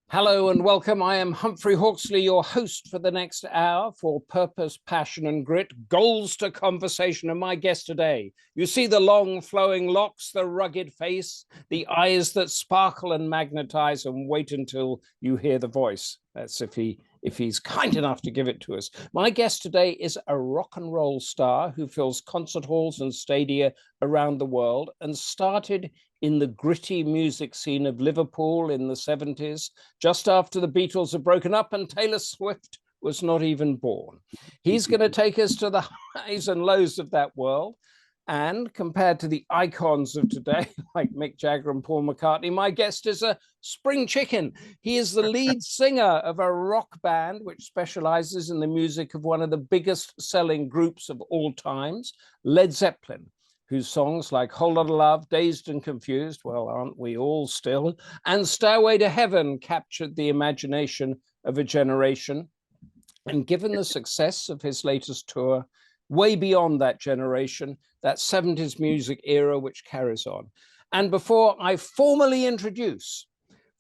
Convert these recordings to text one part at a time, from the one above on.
Hello and welcome. I am Humphrey Hawksley, your host for the next hour for Purpose, Passion and Grit, Goldster Conversation. And my guest today, you see the long flowing locks, the rugged face, the eyes that sparkle and magnetize, and wait until you hear the voice. That's if he's kind enough to give it to us. My guest today is a rock and roll star who fills concert halls and stadia around the world and started in the gritty music scene of Liverpool in the 70s, just after the Beatles had broken up and Taylor Swift was not even born. He's going to take us to the highs and lows of that world. And compared to the icons of today, like Mick Jagger and Paul McCartney, my guest is a spring chicken. He is the lead singer of a rock band which specializes in the music of one of the biggest selling groups of all times, Led Zeppelin, whose songs like Whole Lotta Love, Dazed and Confused, well, aren't we all still, and Stairway to Heaven captured the imagination of a generation. And given the success of his latest tour, way beyond that generation, that 70s music era which carries on. And before I formally introduce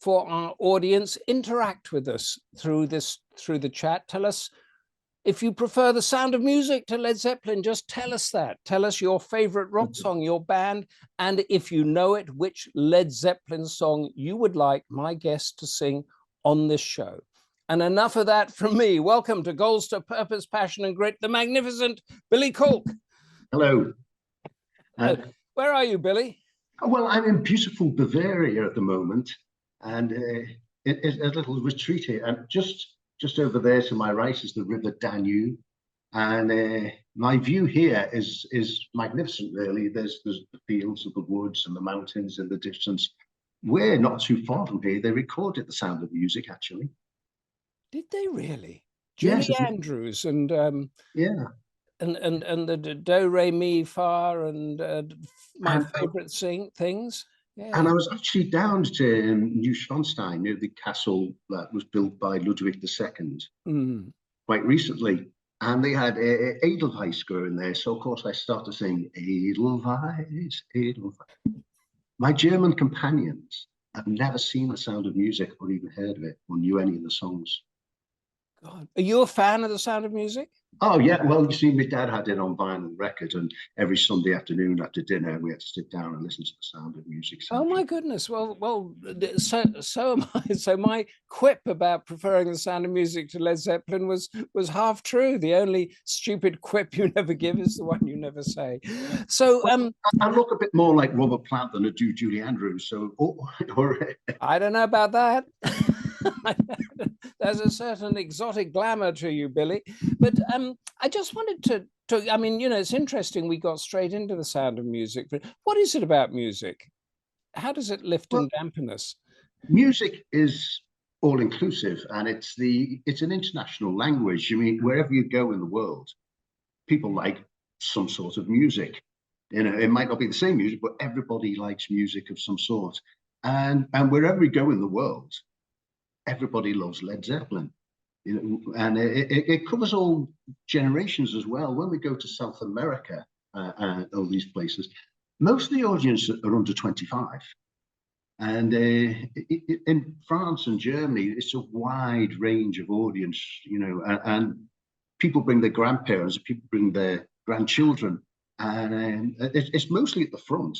for our audience, interact with us through the chat. Tell us if you prefer the Sound of Music to Led Zeppelin. Just tell us that. Tell us your favorite rock song, your band, and if you know it, which Led Zeppelin song you would like my guest to sing on this show. And enough of that from me. Welcome to Goldster, Purpose, Passion and Grit, the magnificent Billy Kulke. Hello. Where are you, Billy? Well, I'm in beautiful Bavaria at the moment, and it's a little retreat here. And just over there to my right is the River Danube, and my view here is magnificent. Really, there's the fields of the woods and the mountains in the distance. We're not too far from here. They recorded The Sound of Music, actually. Did they really? Julie Yes. Andrews and yeah. And the Do Re Mi Fa and my favorite things. Yeah. And I was actually down to Neuschwanstein, near the castle that was built by Ludwig II quite recently. And they had Edelweiss going there. So, of course, I started to sing Edelweiss, Edelweiss. My German companions have never seen The Sound of Music or even heard of it or knew any of the songs. God. Are you a fan of The Sound of Music? Oh, yeah. Well, you see, my dad had it on vinyl record, and every Sunday afternoon after dinner, we had to sit down and listen to The Sound of Music. Oh, my goodness. Well, so am I. So my quip about preferring The Sound of Music to Led Zeppelin was half true. The only stupid quip you never give is the one you never say. So I look a bit more like Robert Plant than I do Julie Andrews. So I don't know about that. There's a certain exotic glamour to you, Billy. But I just wanted to, I mean, you know, it's interesting we got straight into The Sound of Music, but what is it about music? How does it lift and dampen us? Music is all-inclusive, and it's an international language. I mean, wherever you go in the world, people like some sort of music. You know, it might not be the same music, but everybody likes music of some sort. And wherever we go in the world, everybody loves Led Zeppelin, you know, and it covers all generations as well. When we go to South America and all these places, most of the audience are under 25. And in France and Germany, it's a wide range of audience, you know, and people bring their grandparents, people bring their grandchildren. And it's mostly at the front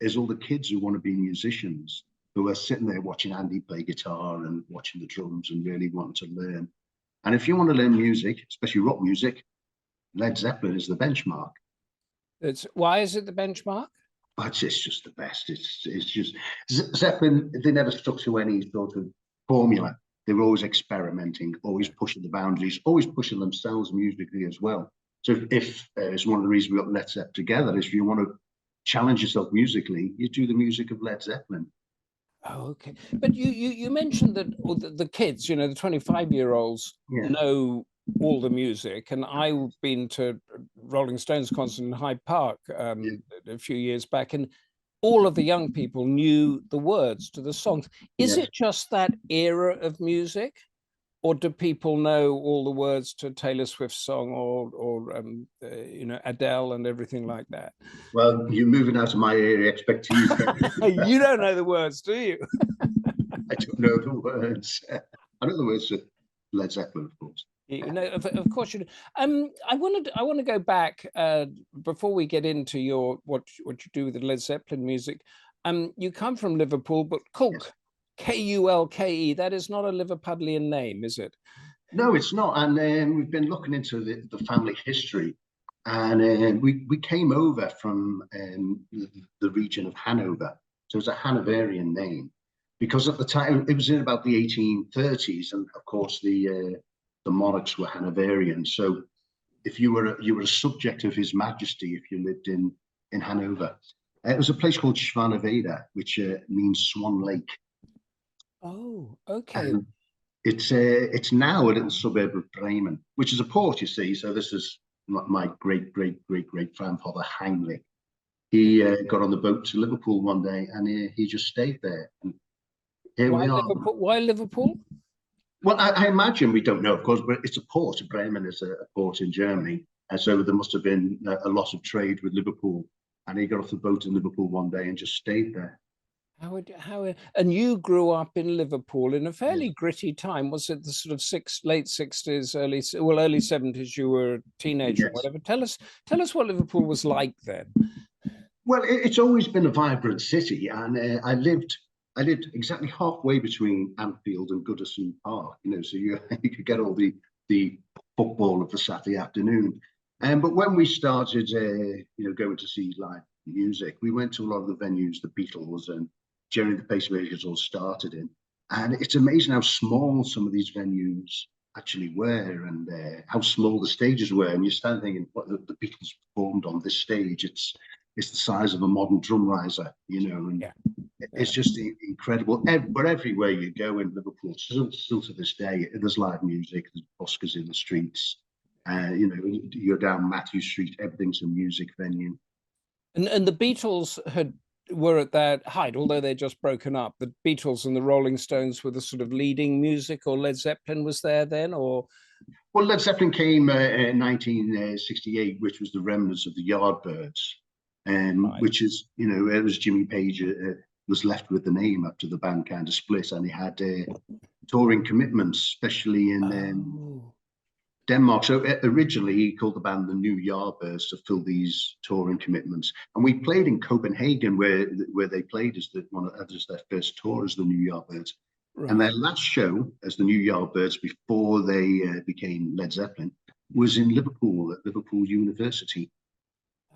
is all the kids who want to be musicians, who are sitting there watching Andy play guitar and watching the drums and really wanting to learn. And if you want to learn music, especially rock music, Led Zeppelin is the benchmark. Why is it the benchmark? It's just the best. It's just Zeppelin. They never stuck to any sort of formula. They were always experimenting, always pushing the boundaries, always pushing themselves musically as well. So if it's one of the reasons we got Led Zeppelin together, is if you want to challenge yourself musically, you do the music of Led Zeppelin. Oh, okay. But you mentioned that the kids, you know, the 25-year-olds know all the music, and I've been to Rolling Stones concert in Hyde Park a few years back, and all of the young people knew the words to the songs. Is it just that era of music, or do people know all the words to Taylor Swift's song or you know, Adele and everything like that? Well, you're moving out of my area expertise. You don't know the words, do you? I don't know the words. I know the words to Led Zeppelin, of course. Of course you do. I want to go back before we get into your what you do with the Led Zeppelin music. You come from Liverpool, but Kulke, Yes. Kulke, that is not a Liverpudlian name, is it? No, it's not. And we've been looking into the family history, and we came over from the region of Hanover, so it's a Hanoverian name, because at the time it was in about the 1830s, and of course the monarchs were Hanoverian. So if you were a subject of His Majesty, if you lived in Hanover, it was a place called Schwanaveda, which means Swan Lake. Oh, okay. And it's now a little suburb of Bremen, which is a port, you see. So this is my great grandfather Heinrich. He got on the boat to Liverpool one day, and he just stayed there. And here Why we are. Liverpool? Why Liverpool? Well, I imagine, we don't know, of course, but it's a port. Bremen is a port in Germany, and so there must have been a lot of trade with Liverpool. And he got off the boat in Liverpool one day and just stayed there. And you grew up in Liverpool in a fairly Yes. gritty time. Was it the sort of late 60s, early 70s? You were a teenager or Yes. whatever. Tell us what Liverpool was like then. Well, it's always been a vibrant city, and I lived exactly halfway between Anfield and Goodison Park. So you could get all the football of the Saturday afternoon. But when we started, going to see live music, we went to a lot of the venues the Beatles and Jerry the Pacemakers all started in, and it's amazing how small some of these venues actually were, and how small the stages were. And you stand thinking, what the Beatles performed on this stage? It's the size of a modern drum riser, and Yeah. it's just incredible. But everywhere you go in Liverpool, still to this day, there's live music, there's buskers in the streets. You're down Matthew Street, everything's a music venue. And the Beatles were at that height, although they're just broken up. The Beatles and the Rolling Stones were the sort of leading music, or Led Zeppelin was there then, or? Well, Led Zeppelin came in 1968, which was the remnants of the Yardbirds, Right. which is, it was Jimmy Page was left with the name after the band kind of split, and he had touring commitments, especially in Denmark. So originally he called the band the New Yardbirds to fill these touring commitments. And we played in Copenhagen, where they played as their first tour as the New Yardbirds. Right. And their last show as the New Yardbirds before they became Led Zeppelin was in Liverpool, at Liverpool University.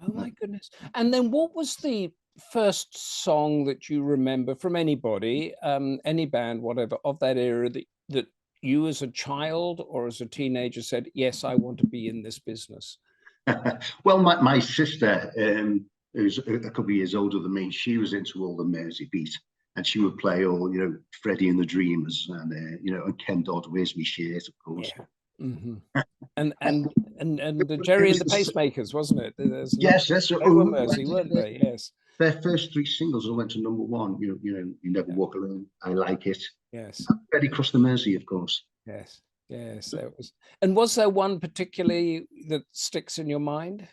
Oh my goodness. And then what was the first song that you remember from anybody, any band, whatever, of that era that you as a child or as a teenager said, yes, I want to be in this business? Well, my sister, who's a couple of years older than me, she was into all the Mersey beat, and she would play all, Freddie and the Dreamers, and and Ken Dodd, Where's Me Shirt, of course. Yeah. Mm-hmm. and Jerry and the Pacemakers, wasn't it? Yes, they were Mersey, weren't they? Yes. Their first 3 singles all went to #1. You Never Walk Alone, I Like It. Yes. Freddie Crossed the Mersey, of course. Yes. That was. And was there one particularly that sticks in your mind?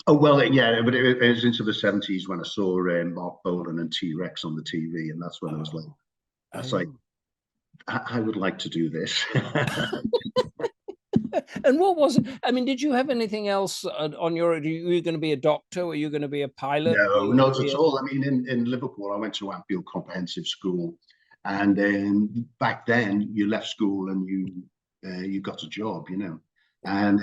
Oh well, yeah, but it was into the 70s when I saw Mark Bolan and T-Rex on the TV, and that's when I was like, I would like to do this. And what was it? I mean, did you have anything else on your? Were you going to be a doctor? Were you going to be a pilot? No, not at all. I mean, in Liverpool, I went to Anfield Comprehensive School, and back then you left school and you got a job, and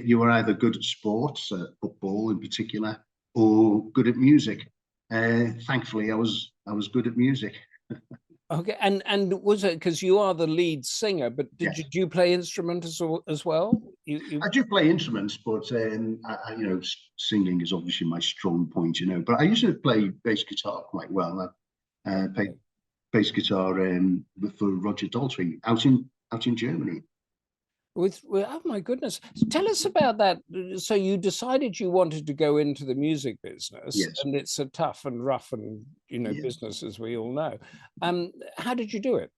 you were either good at sports, football in particular, or good at music. Thankfully, I was good at music. Okay, and was it because you are the lead singer? But did you play instruments as well? I do play instruments, but singing is obviously my strong point. But I used to play bass guitar quite well. I played bass guitar for Roger Daltrey out in Germany. Oh my goodness! Tell us about that. So you decided you wanted to go into the music business, yes. And it's a tough and rough and business, as we all know. How did you do it?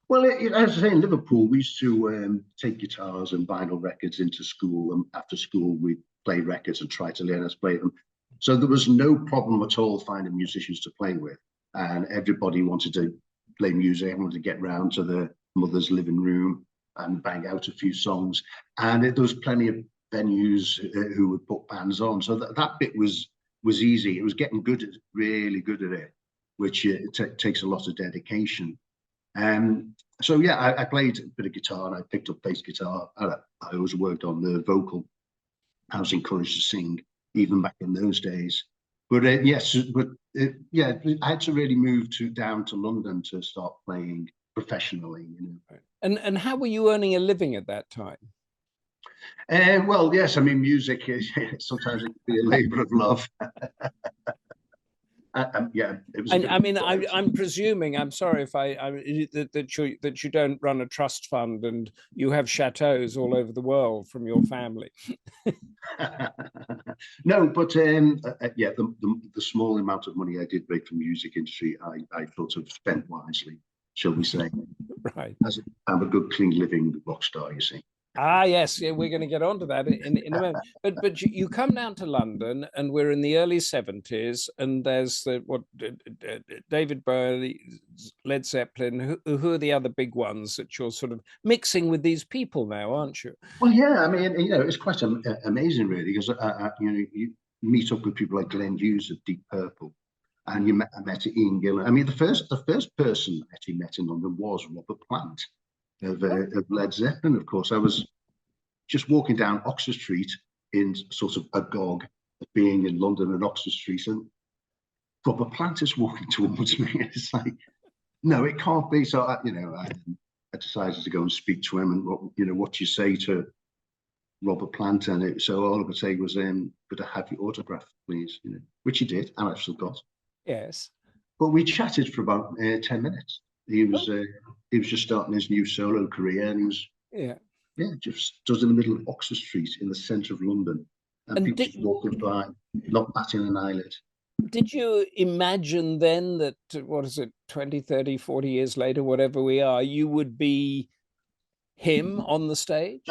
Well, as I say, in Liverpool, we used to take guitars and vinyl records into school, and after school we'd play records and try to learn how to play them. So there was no problem at all finding musicians to play with, and everybody wanted to play music. I wanted to get round to the mother's living room and bang out a few songs. And there was plenty of venues who would put bands on. So that bit was easy. It was getting good at really good at it, which takes a lot of dedication. So yeah, I played a bit of guitar and I picked up bass guitar. I always worked on the vocal. I was encouraged to sing even back in those days. But yes, yeah, I had to really move down to London to start playing professionally. You know. And how were you earning a living at that time? Well, yes, I mean, music is sometimes it can be a labour of love. Yeah, it was. I mean, I'm presuming. I'm sorry if that you don't run a trust fund and you have chateaus all over the world from your family. No, but yeah, the small amount of money I did make from the music industry, I sort of spent wisely, shall we say? Right. I'm a good, clean living rock star, you see. Ah, yes, yeah, we're going to get onto that in a moment. But you come down to London, and we're in the early 70s, and there's David Bowie, Led Zeppelin. Who are the other big ones that you're sort of mixing with these people now, aren't you? Well, yeah, I mean, you know, it's quite amazing, really, because you know, you meet up with people like Glenn Hughes of Deep Purple, and I met Ian Gillan. I mean, the first person I actually met in London was Robert Plant of Led Zeppelin. Of course, I was just walking down Oxford Street in sort of agog of being in London and Oxford Street, and Robert Plant is walking towards me. It's like, no, it can't be. So I decided to go and speak to him, and what you say to Robert Plant, and so all I could say was, "Could I have your autograph, please?" Which he did, and I still got. Yes. But we chatted for about 10 minutes. He was just starting his new solo career, and he was just stood in the middle of Oxford Street in the centre of London, and people just walking by, not batting an eyelid. Did you imagine then that, 20, 30, 40 years later, whatever we are, you would be him on the stage?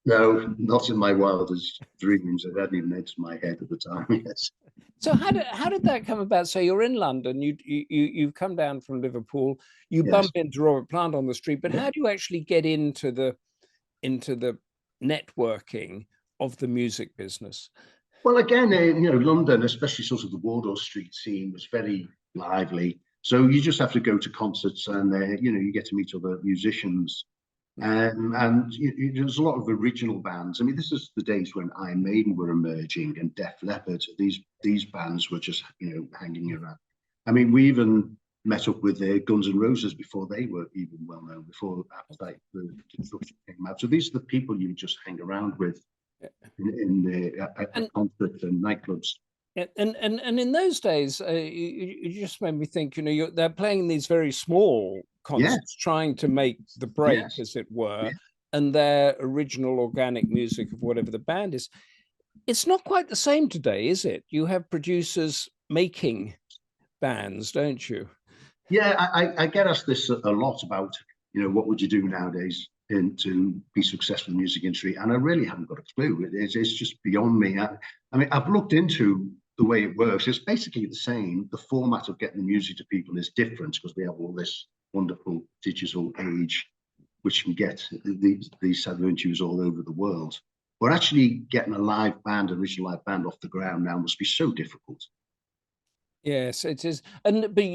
No, not in my wildest dreams. It hadn't even entered my head at the time. Yes. So how did that come about? So you're in London, you've come down from Liverpool, you bump into Robert Plant on the street, but how do you actually get into the networking of the music business? Well, again, London, especially sort of the Wardour Street scene, was very lively. So you just have to go to concerts, and you get to meet other musicians, and there's a lot of original bands. I mean, this is the days when Iron Maiden were emerging and Def Leppard. These bands were just hanging around. I mean, we even met up with Guns N' Roses before they were even well known, before Appetite for Destruction came out. So these are the people you just hang around with at concerts and nightclubs. And in those days, you just made me think. They're playing these very small concerts, trying to make the break, as it were, and their original organic music of whatever the band is. It's not quite the same today, is it? You have producers making bands, don't you? Yeah, I get asked this a lot about, what would you do nowadays to be successful in the music industry? And I really haven't got a clue. It's just beyond me. I mean, I've looked into the way it works. It's basically the same. The format of getting the music to people is different because we have all this wonderful digital age, which can get these sad interviews all over the world. But actually getting a live band, original live band off the ground now must be so difficult. Yes, it is.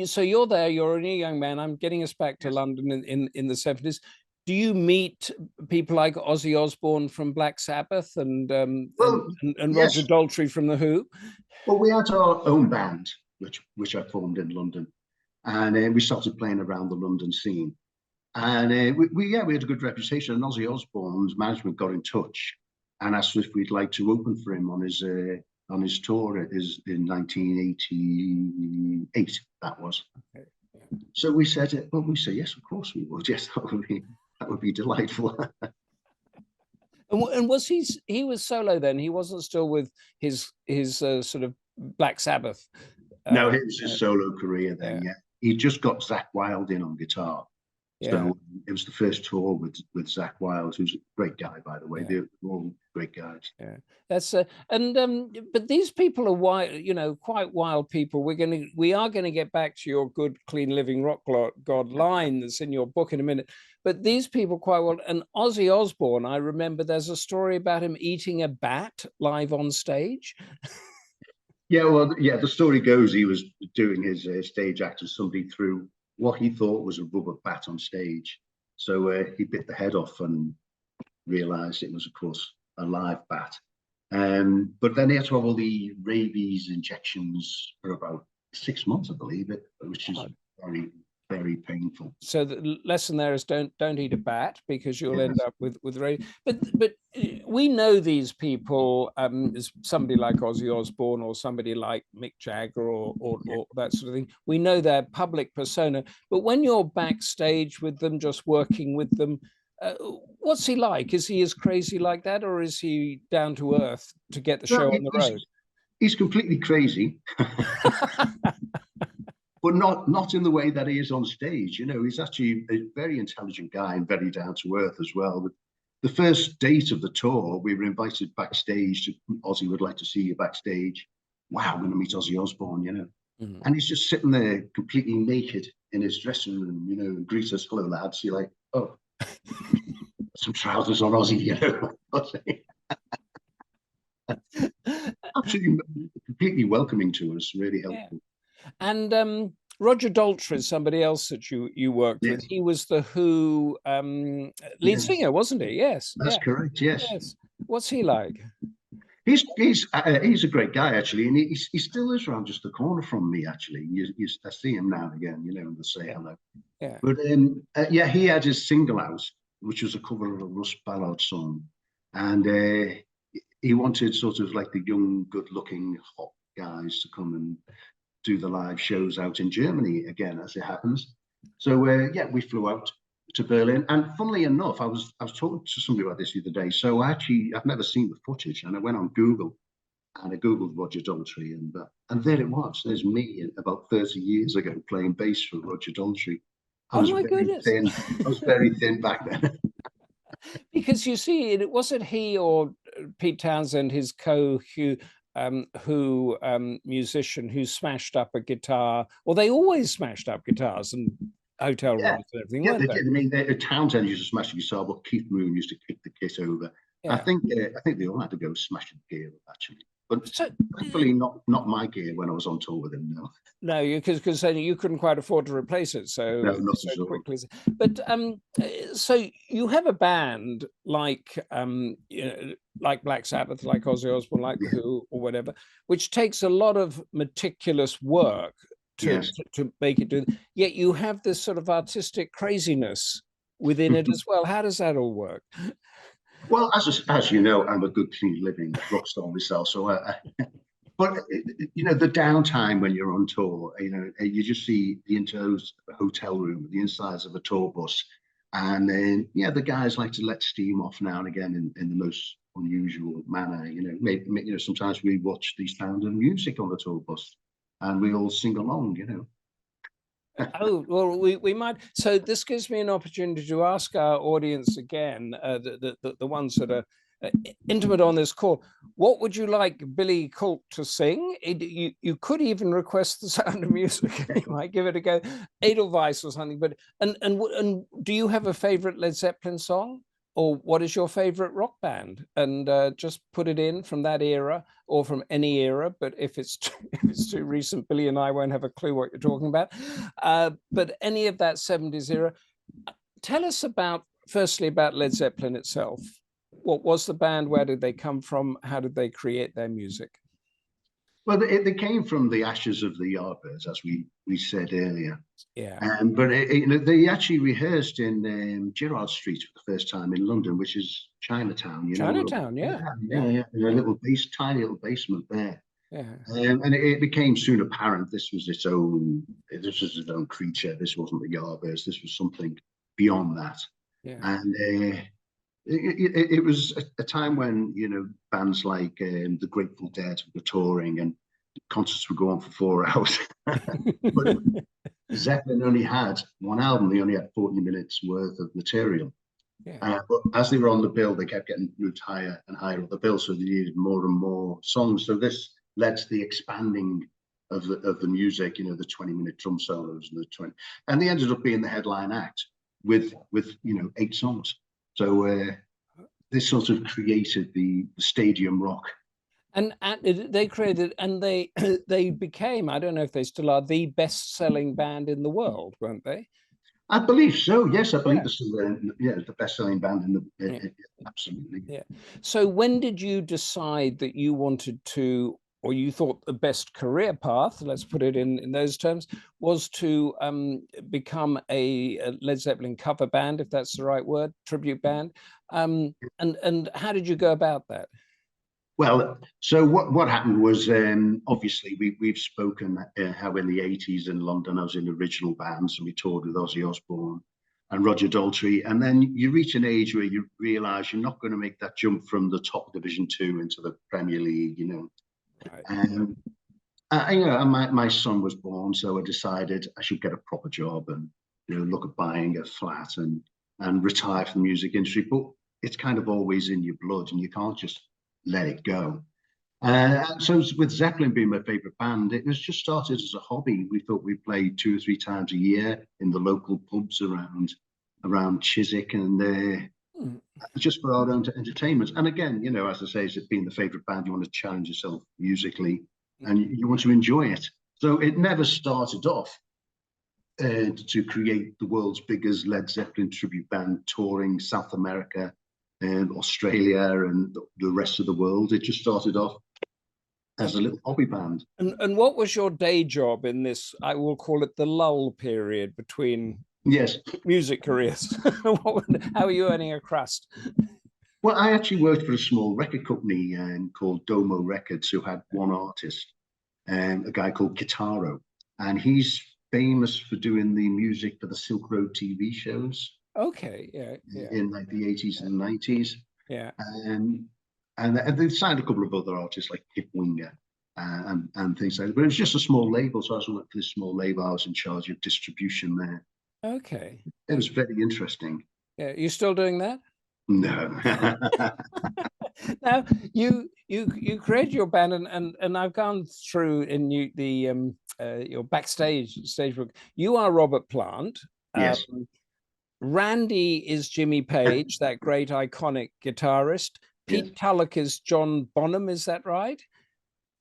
So you're there, you're a young man. I'm getting us back to London in the 70s. Do you meet people like Ozzy Osbourne from Black Sabbath and Roger Daltrey from The Who? Well, we had our own band, which I formed in London, and we started playing around the London scene. And we had a good reputation. And Ozzy Osbourne's management got in touch and asked if we'd like to open for him on his tour in 1988. That was. Okay. So we said, yes, of course we would. Yes, that would be delightful. And was he was solo then? He wasn't still with his sort of Black Sabbath. No, it was his solo career then. Yeah, he just got Zakk Wylde in on guitar. Yeah. So it was the first tour with Zach Wilde, who's a great guy, by the way. Yeah. They're all great guys. Yeah, that's but these people are wild, you know, quite wild people. We are gonna get back to your good, clean living rock god line that's in your book in a minute. But these people quite wild. And Ozzy Osbourne, I remember there's a story about him eating a bat live on stage. Yeah, well, yeah, the story goes he was doing his stage act and somebody threw what he thought was a rubber bat on stage. So he bit the head off and realized it was, of course, a live bat. But then he had to have all the rabies injections for about 6 months, I believe it, which is very, very painful. So the lesson there is don't eat a bat, because you'll end up with rabies. But we know these people, somebody like Ozzy Osbourne or somebody like Mick Jagger or that sort of thing. We know their public persona, but when you're backstage with them, just working with them, what's he like? Is he as crazy like that, or is he down to earth to get the show on the road? He's completely crazy. But not in the way that he is on stage. You know, he's actually a very intelligent guy and very down to earth as well. But the first date of the tour, we were invited backstage. Ozzy would like to see you backstage. Wow, I'm going to meet Ozzy Osbourne, you know. And he's just sitting there completely naked in his dressing room, you know, and greets us, hello lads. You're like, oh, some trousers on, Ozzy, you know. Absolutely completely welcoming to us, really helpful. And Roger Daltrey is somebody else that you worked with. He was the Who lead singer, wasn't he? Yes, that's correct. Yes. What's he like? He's a great guy, actually, and he still is around just the corner from me. Actually, I see him now and again, you know, and say hello. Yeah. But yeah, he had his single out, which was a cover of a Russ Ballard song, and he wanted sort of like the young, good-looking, hot guys to come and do the live shows out in Germany again, as it happens. So yeah, we flew out to Berlin, and funnily enough, I was talking to somebody about this the other day. So I've never seen the footage, and I went on Google and I googled Roger Daltrey, and there it was. There's me about 30 years ago playing bass for Roger Daltrey. Oh my goodness! I was very thin back then. Because you see, it wasn't he or Pete Townsend, his Who musician, who smashed up a guitar, or they always smashed up guitars and hotel rooms and everything. Yeah, they did. I mean, Townsend used to smash the guitar, but Keith Moon used to kick the kit over. Yeah. I think they all had to go smashing gear actually, but thankfully not my gear when I was on tour with him. No, because then you couldn't quite afford to replace it so quickly. But so you have a band like you know, like Black Sabbath, like Ozzy Osbourne, like the Who, or whatever, which takes a lot of meticulous work to make it do. Yet you have this sort of artistic craziness within it as well. How does that all work? Well, as you know, I'm a good, clean living rock star myself. So, but you know, the downtime when you're on tour, you know, you just see the interiors of a hotel room, the insides of a tour bus, and then the guys like to let steam off now and again in the most unusual manner. You know, maybe sometimes we watch the Sound of Music on the tour bus, and we all sing along. You know. Oh, well, we might. So this gives me an opportunity to ask our audience again, the ones that are intimate on this call, what would you like Billy Kulke to sing? You could even request the Sound of Music. You might give it a go, Edelweiss or something. But and do you have a favorite Led Zeppelin song? Or what is your favorite rock band? And just put it in from that era or from any era. But if it's too recent, Billy and I won't have a clue what you're talking about. But any of that 70s era. Tell us firstly about Led Zeppelin itself. What was the band? Where did they come from? How did they create their music? Well, they came from the ashes of the Yardbirds, as we said earlier. Yeah. But they actually rehearsed in Gerrard Street for the first time in London, which is Chinatown. You Chinatown, know, yeah. In a tiny little basement there. Yeah. And it became soon apparent this was its own creature. This wasn't the Yardbirds. This was something beyond that. Yeah. And it was a time when bands like the Grateful Dead were touring and concerts would go on for 4 hours. Zeppelin only had one album. They only had 40 minutes worth of material. Yeah. But as they were on the bill, they kept getting moved higher and higher on the bill, so they needed more and more songs. So this led to the expanding of the music. You know, the 20-minute drum solos and the 20, and they ended up being the headline act with 8 songs. So this sort of created the stadium rock. And they created, and they they became, I don't know if they still are, the best-selling band in the world, weren't they? I believe so. Yes, I believe Yeah. it's still the best-selling band in the absolutely. Yeah. So when did you decide that you wanted to, or you thought the best career path, let's put it in those terms, was to become a Led Zeppelin cover band, if that's the right word, tribute band? And how did you go about that? Well, so what happened was obviously we've spoken how in the 80s in London I was in original bands and we toured with Ozzy Osbourne and Roger Daltrey, and then you reach an age where you realise you're not going to make that jump from the top Division 2 into the Premier League, you know. Right. And my son was born, so I decided I should get a proper job and look at buying a flat and retire from the music industry. But it's kind of always in your blood, and you can't just let it go. So with Zeppelin being my favorite band, it was just started as a hobby. We thought we'd play 2 or 3 times a year in the local pubs around Chiswick, and just for our own entertainment. And again, as I say, it's being the favorite band, you want to challenge yourself musically and you want to enjoy it. So it never started off to create the world's biggest Led Zeppelin tribute band touring South America and Australia and the rest of the world. It just started off as a little hobby band. And what was your day job in this, I will call it the lull period between music careers? How are you earning a crust? Well, I actually worked for a small record company called Domo Records, who had one artist, a guy called Kitaro, and he's famous for doing the music for the Silk Road TV shows. Okay, in like the 80s and 90s. Yeah. And they signed a couple of other artists like Kip Winger and things like that. But it was just a small label, so I was working for this small label. I was in charge of distribution there. Okay. It was very interesting. Yeah, you still doing that? No. Now you created your band, and I've gone through in your backstage stage book. You are Robert Plant. Yes. Randy is Jimmy Page, that great iconic guitarist. Pete Tulloch is John Bonham, is that right?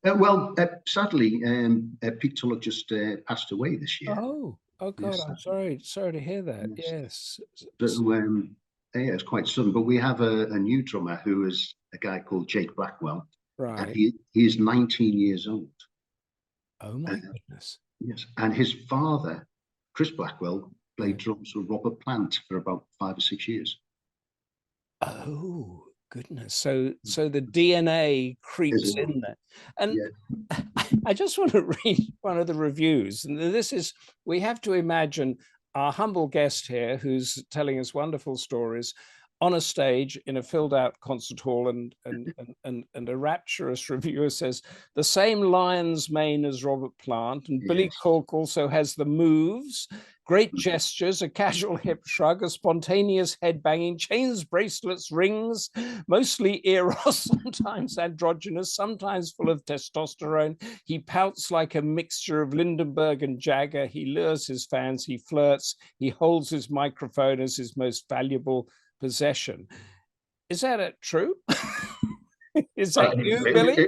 Well, sadly, Pete Tulloch just passed away this year. Oh God, yes. I'm sorry to hear that. Yes. So, yeah, it's quite sudden. But we have a new drummer who is a guy called Jake Blackwell. Right. And he's 19 years old. Oh my goodness. Yes, and his father, Chris Blackwell, played drums for Robert Plant for about 5 or 6 years. Oh goodness! So the DNA creeps in there, and I just want to read one of the reviews. And this is, we have to imagine our humble guest here, who's telling us wonderful stories on a stage in a filled out concert hall, and a rapturous reviewer says the same lion's mane as Robert Plant, and Billy Kulke also has the moves, great gestures, a casual hip shrug, a spontaneous head banging, chains, bracelets, rings, mostly eros, sometimes androgynous, sometimes full of testosterone. He pouts like a mixture of Lindenberg and Jagger. He lures his fans, he flirts, he holds his microphone as his most valuable possession. Is that true? Is that you, Billy?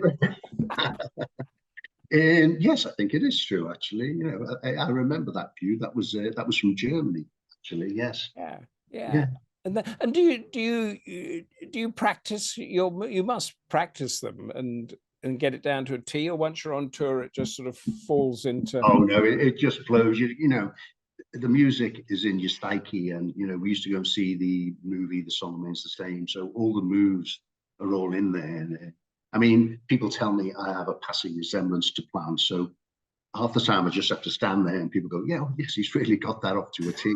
Yes, I think it is true. Actually, I remember that view. That was from Germany. Actually, yes. Yeah. And do you practice you must practice them and get it down to a T, or once you're on tour it just sort of falls into? Oh no, it just flows. The music is in your psyche, and we used to go and see the movie The Song Remains the Same, so all the moves are all in there. And I mean, people tell me I have a passing resemblance to Plant, so half the time I just have to stand there and people go, yeah, oh, yes, he's really got that off to a T.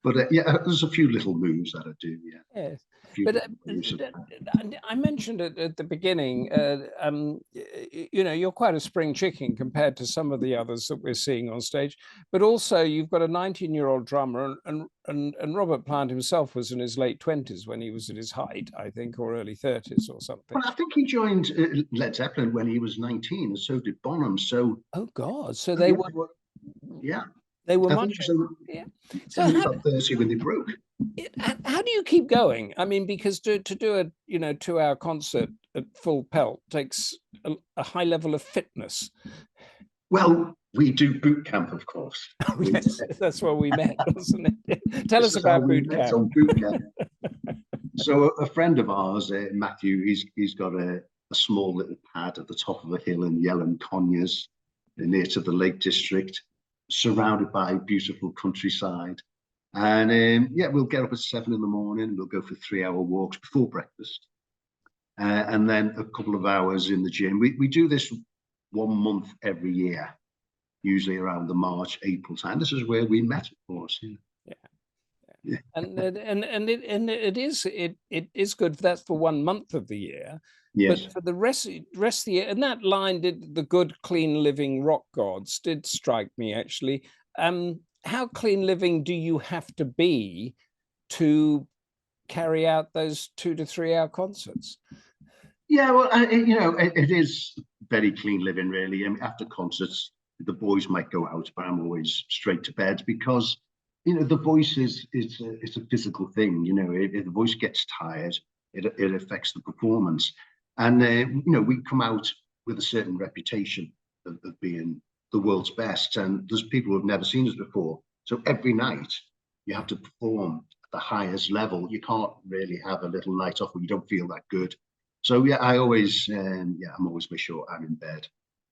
But But yeah, there's a few little moves that I do. Yeah, Yes, a few but little moves of- I mentioned it at the beginning. You know, you're quite a spring chicken compared to some of the others that we're seeing on stage. But also, you've got a 19-year-old drummer, and Robert Plant himself was in his late 20s when he was at his height, I think, or early 30s or something. Well, I think he joined Led Zeppelin when he was 19, and so did Bonham. So Oh God! So yeah, yeah, they were I much. think so. Yeah. So So he was about 30 when they broke. how do you keep going? I mean, because to do a 2-hour concert at full pelt takes a high level of fitness. Well, we do boot camp, of course. Yes, that's where we met, wasn't it? Tell This us is how about we boot met camp. on boot camp. So a friend of ours, Matthew, he's got a small little pad at the top of a hill in Yellon Conyers, near to the Lake District, surrounded by beautiful countryside. And yeah, we'll get up at 7 in the morning. We'll go for 3-hour walks before breakfast, and then a couple of hours in the gym. We do this 1 month every year, usually around the March, April time. This is where we met, of course. Yeah. Yeah. And it is good. That's for 1 month of the year, Yes. but for the rest of the year. And that line did the good, clean living rock gods did strike me actually. How clean living do you have to be to carry out those 2 to 3 hour concerts? Yeah, well, it is very clean living, really. I mean, after concerts, the boys might go out, but I'm always straight to bed because, the voice it's a physical thing. If the voice gets tired, it affects the performance. And, we come out with a certain reputation of being the world's best. And there's people who have never seen us before. So every night you have to perform at the highest level. You can't really have a little night off where you don't feel that good. So yeah, I'm always make sure I'm in bed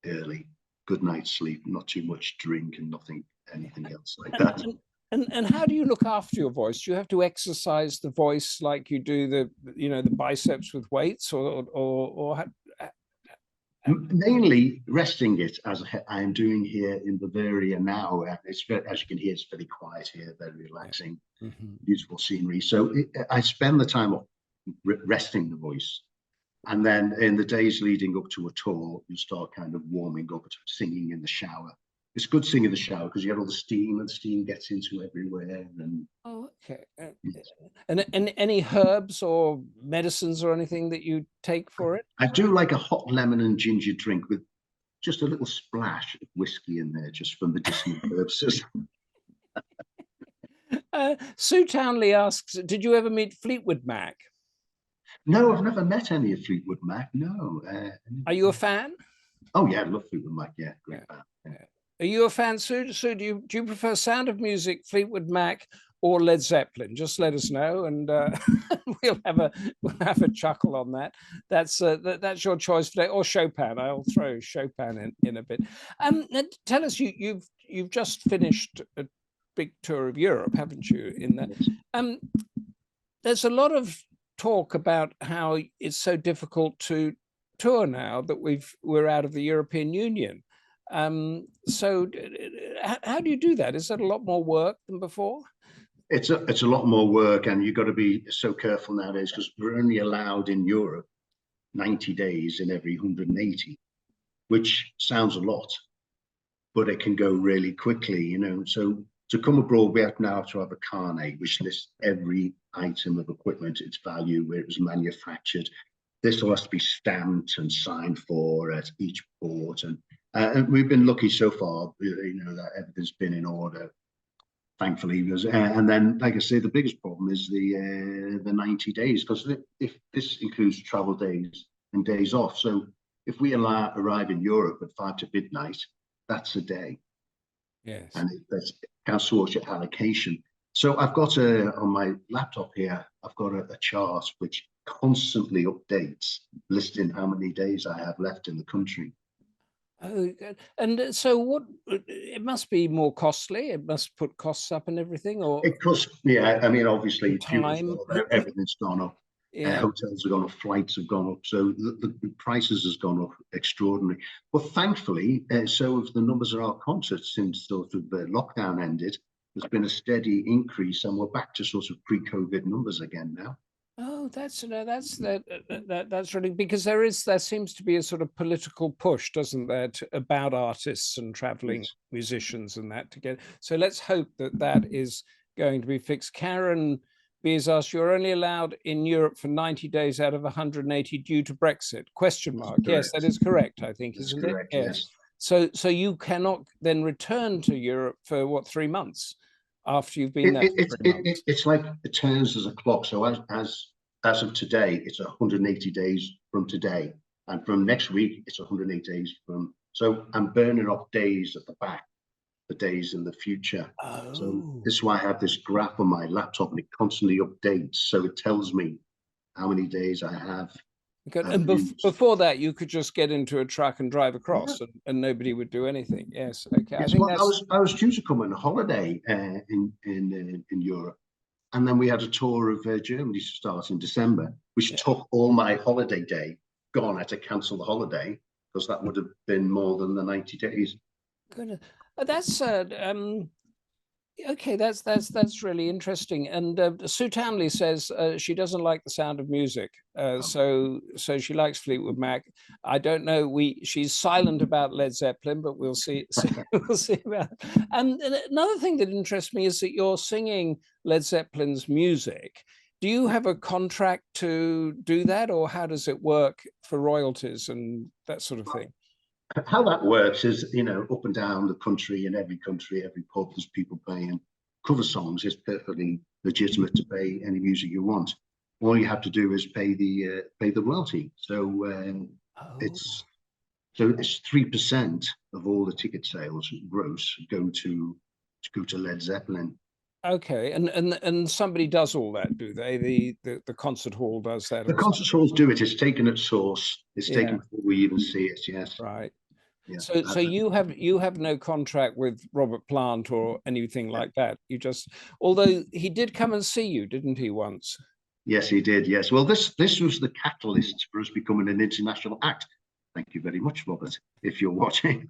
early, good night's sleep, not too much drink and anything else like that. And how do you look after your voice? Do you have to exercise the voice like you do the biceps with weights, or Mainly resting it, as I am doing here in Bavaria now. It's as you can hear, it's very quiet here, very relaxing, beautiful scenery. So I spend the time resting the voice. And then in the days leading up to a tour, you start kind of warming up, singing in the shower. It's good singing in the shower because you get all the steam, and the steam gets into everywhere. And okay. And any herbs or medicines or anything that you take for it? I do like a hot lemon and ginger drink with just a little splash of whiskey in there, just for medicinal purposes. Sue Townley asks, did you ever meet Fleetwood Mac? No, I've never met any of Fleetwood Mac. No. Are you a fan? Oh yeah, I love Fleetwood Mac. Yeah, great band. Yeah. Are you a fan, Sue? Sue, do you prefer Sound of Music, Fleetwood Mac, or Led Zeppelin? Just let us know, and we'll have a chuckle on that. That's your choice today, or Chopin. I'll throw Chopin in a bit. Tell us, you've just finished a big tour of Europe, haven't you? In that, there's a lot of talk about how it's so difficult to tour now that we're out of the European Union. So how do you do that? Is that a lot more work than before? It's a lot more work, and you've got to be so careful nowadays because we're only allowed in Europe 90 days in every 180, which sounds a lot, but it can go really quickly, So to come abroad, we have now to have a carnet which lists every item of equipment, its value, where it was manufactured. This all has to be stamped and signed for at each port, and we've been lucky so far, that everything's been in order, thankfully. And then, like I say, the biggest problem is the 90 days, because if this includes travel days and days off. So if we arrive in Europe at 5 to midnight, that's a day. Yes. And that's council allocation. So I've got on my laptop here, I've got a chart which constantly updates, listing how many days I have left in the country. Oh, and so it must be more costly. It must put costs up and everything, or it costs. Yeah, I mean, obviously, time. Everything's gone up. Yeah. Hotels have gone up, flights have gone up, so the prices has gone up extraordinarily. But thankfully, so have the numbers of our concerts since sort of the lockdown ended. there's been a steady increase, and we're back to sort of pre-COVID numbers again now. Oh, that's really, because there seems to be a sort of political push, doesn't there, about artists and traveling musicians and that to get. So let's hope that that is going to be fixed. Karen B has asked, you're only allowed in Europe for 90 days out of 180 due to Brexit? Question mark. Yes, that is correct, I think, That's isn't correct, it? Yes. So you cannot then return to Europe for what, 3 months after you've been there for 3 months? It's like it turns as a clock. So as of today, it's 180 days from today, and from next week, it's 180 days from. So I'm burning off days at the back, the days in the future. Oh. So this is why I have this graph on my laptop, and it constantly updates. So it tells me how many days I have. And before that, you could just get into a truck and drive across, and nobody would do anything. Yes, okay. Yes, I was due to come on a holiday in Europe, and then we had a tour of Germany to start in December, which took all my holiday day gone. I had to cancel the holiday because that would have been more than the 90 days. Good. That's okay. That's really interesting. And Sue Townley says she doesn't like the sound of music, so she likes Fleetwood Mac. I don't know. She's silent about Led Zeppelin, but we'll see. We'll see about it. And another thing that interests me is that you're singing Led Zeppelin's music. Do you have a contract to do that, or how does it work for royalties and that sort of thing? How that works is, up and down the country, in every country, every pub, there's people playing cover songs. It's perfectly legitimate to pay any music you want. All you have to do is pay the royalty. So it's 3% of all the ticket sales gross go to Led Zeppelin. Okay, and somebody does all that, do they? The concert hall does that. The concert halls do it. It's taken at source. It's taken before we even see it. Yes. Right. Yeah. So you have no contract with Robert Plant or anything like that. You just, although he did come and see you, didn't he, once? Yes, he did. Yes. Well, this was the catalyst for us becoming an international act. Thank you very much, Robert, if you're watching.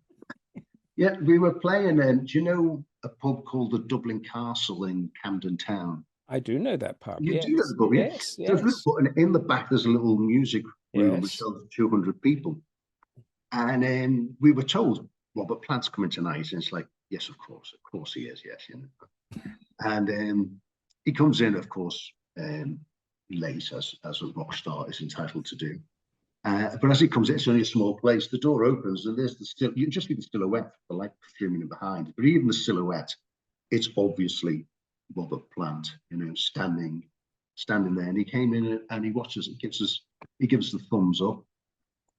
Yeah, we were playing. Do you know a pub called the Dublin Castle in Camden Town? I do know that pub. You do know the pub, yeah? Yes, yes. In the back, there's a little music room which holds 200 people. And we were told, Robert Plant's coming tonight. And it's like, yes, of course he is, yes. And he comes in, of course, late, as a rock star is entitled to do. But as he comes in, it's only a small place. The door opens, and there's you can just see the silhouette, the light streaming in behind. But even the silhouette, it's obviously Robert Plant, standing there. And he came in and he watches. He gives us the thumbs up.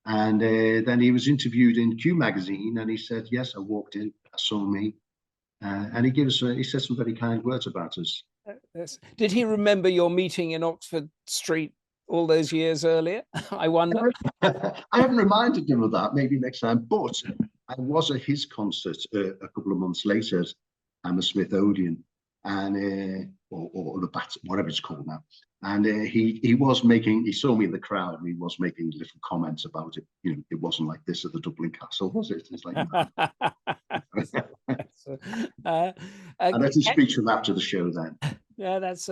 And then he was interviewed in Q magazine, and he said, "Yes, I walked in, I saw me," and he said some very kind words about us. Did he remember your meeting in Oxford Street all those years earlier? I wonder. I haven't reminded him of that. Maybe next time. But I was at his concert a couple of months later at Hammersmith Odeon, and or the Bat, whatever it's called now. And he saw me in the crowd, and he was making little comments about it. It wasn't like this at the Dublin Castle, was it? It's like and that's a speech from after the show then. Yeah, that's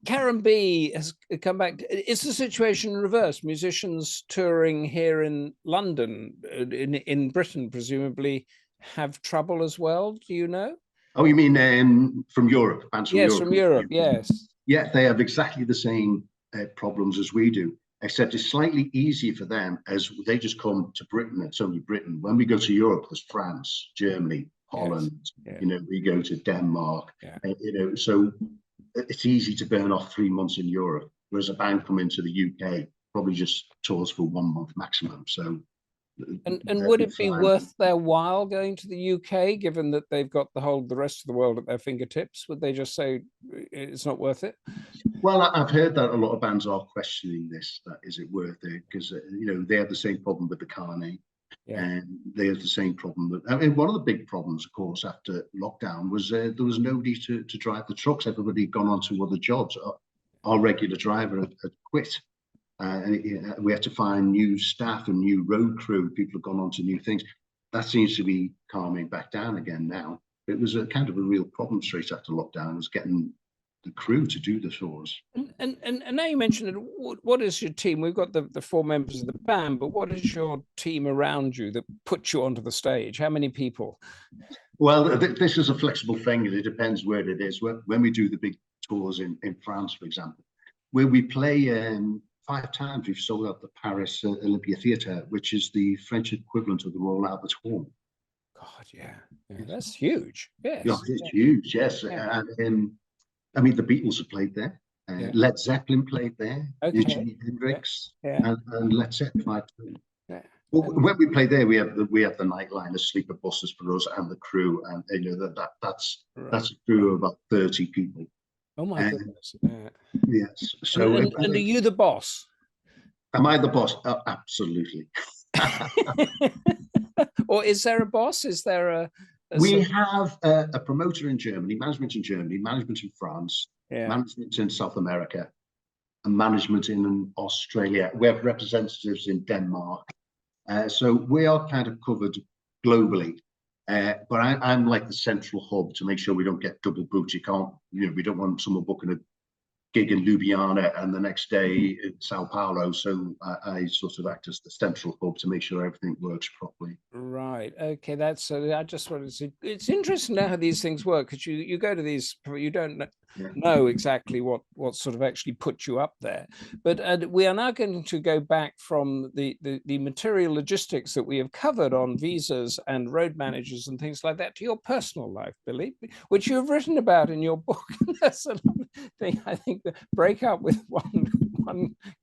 Karen B has come back. Is the situation reversed? Musicians touring here in London, in Britain, presumably have trouble as well. Do you know? Oh, you mean from Europe? Bands from yes, Europe. From Europe. Yes. Yeah, they have exactly the same problems as we do, except it's slightly easier for them as they just come to Britain. It's only Britain. When we go to Europe, there's France, Germany, Holland. Yes. We go to Denmark. Yeah. So it's easy to burn off 3 months in Europe, whereas a band come into the UK probably just tours for 1 month maximum. So. And would it be worth their while going to the UK, given that they've got the rest of the world at their fingertips? Would they just say it's not worth it? Well, I've heard that a lot of bands are questioning this. That is it worth it? Because they have the same problem with the Carney, and they have the same problem. One of the big problems, of course, after lockdown was there was nobody to drive the trucks. Everybody had gone on to other jobs. Our regular driver had quit. And we had to find new staff and new road crew. People have gone on to new things. That seems to be calming back down again now. it was a kind of a real problem straight after lockdown, was getting the crew to do the tours. And now you mentioned it, what is your team? We've got the 4 members of the band, but what is your team around you that puts you onto the stage? How many people? Well, this is a flexible thing. It depends where it is. When we do the big tours in France, for example, where we play 5 times, we've sold out the Paris Olympia Theatre, which is the French equivalent of the Royal Albert Hall. God, yeah, that's huge. Yes, yeah, it's huge. Yes, yeah. And I mean, the Beatles have played there. Yeah. Led Zeppelin played there. Okay. Jimi Hendrix, yeah. and Led Zeppelin. Yeah. Well, when we play there, we have the nightliner sleeper buses for us and the crew, and that's a crew of about 30 people. Oh my goodness! Yes. So, and are you the boss? Am I the boss? Oh, absolutely. Or is there a boss? Is there a we have a promoter in Germany, management in Germany, management in France, management in South America, and management in Australia. We have representatives in Denmark. So we are kind of covered globally. But I'm like the central hub to make sure we don't get double booked. We don't want someone booking a gig in Ljubljana and the next day in Sao Paulo. So I sort of act as the central hub to make sure everything works properly. Right. Okay. That's. I just wanted to see. It's interesting how these things work, because you go to these, you don't know exactly what sort of actually put you up there. But we are now going to go back from the material logistics that we have covered on visas and road managers and things like that to your personal life, Billy, which you have written about in your book. That's another thing. I think the breakup with one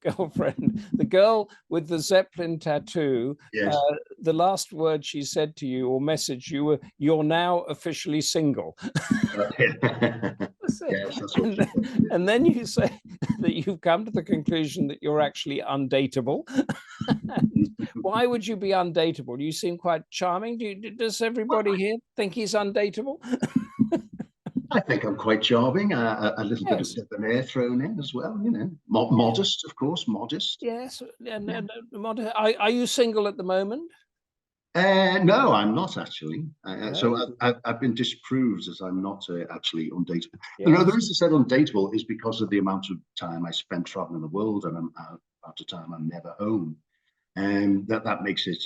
girlfriend, the girl with the Zeppelin tattoo. Yes. The last word she said to you or message you were, "You're now officially single." Yes, that's what and then you say that you've come to the conclusion that you're actually undateable. Why would you be undateable? You seem quite charming. Does everybody here think he's undateable? I think I'm quite charming. A little bit of debonair thrown in as well, modest, of course, modest. Yes. Are you single at the moment? No, I'm not actually. So I've been disproved as I'm not actually undateable. No, the reason I said undateable is because of the amount of time I spend traveling the world, and amount of time I'm never home, and that makes it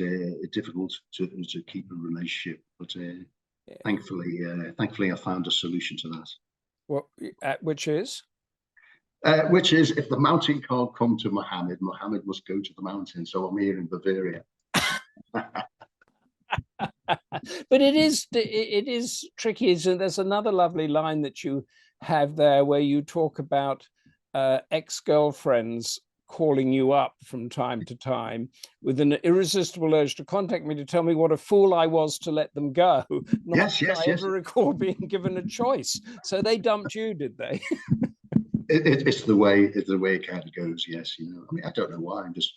difficult to keep a relationship. But thankfully, I found a solution to that. Well, which is? Which is, if the mountain can't come to Mohammed, Mohammed must go to the mountain. So I'm here in Bavaria. But it is tricky. There's another lovely line that you have there where you talk about ex-girlfriends calling you up from time to time with an irresistible urge to contact me to tell me what a fool I was to let them go. Not that I ever recall being given a choice. So they dumped you, did they? It's the way it kind of goes. Yes, I mean, I don't know why. I'm just